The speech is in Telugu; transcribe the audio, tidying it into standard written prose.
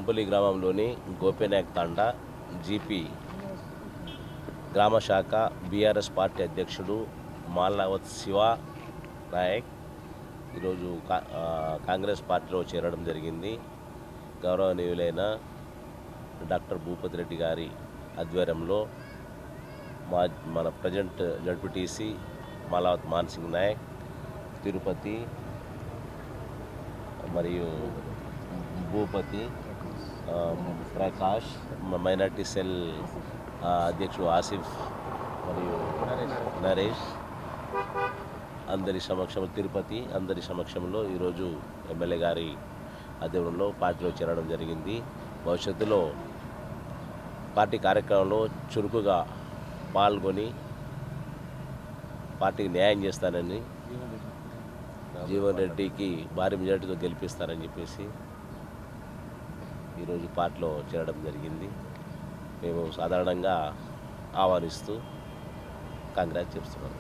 కంపలి గ్రామంలోని గోపీనాయక్ తాండా జీపీ గ్రామ శాఖ బీఆర్ఎస్ పార్టీ అధ్యక్షుడు మాల్నావత్ శివ నాయక్ ఈరోజు కాంగ్రెస్ పార్టీలో చేరడం జరిగింది. గౌరవనీయులైన డాక్టర్ భూపతి రెడ్డి గారి ఆధ్వర్యంలో మన ప్రజెంట్ జడ్పీటీసీ మాల్నావత్ మాన్సింగ్ నాయక్, తిరుపతి మరియు భూపతి ప్రకాష్, మైనార్టీ సెల్ అధ్యక్షుడు ఆసిఫ్ మరియు నరేష్ అందరి సమక్షంలో, తిరుపతి అందరి సమక్షంలో ఈరోజు ఎమ్మెల్యే గారి ఆధ్వర్యంలో పార్టీలో చేరడం జరిగింది. భవిష్యత్తులో పార్టీ కార్యక్రమంలో చురుకుగా పాల్గొని పార్టీకి న్యాయం చేస్తానని, జీవన్ రెడ్డికి భారీ మెజార్టీతో గెలిపిస్తారని చెప్పేసి ఈరోజు పార్టీలో చేరడం జరిగింది. మేము సాధారణంగా ఆహ్వానిస్తూ కాంగ్రెస్ చెప్తున్నాం.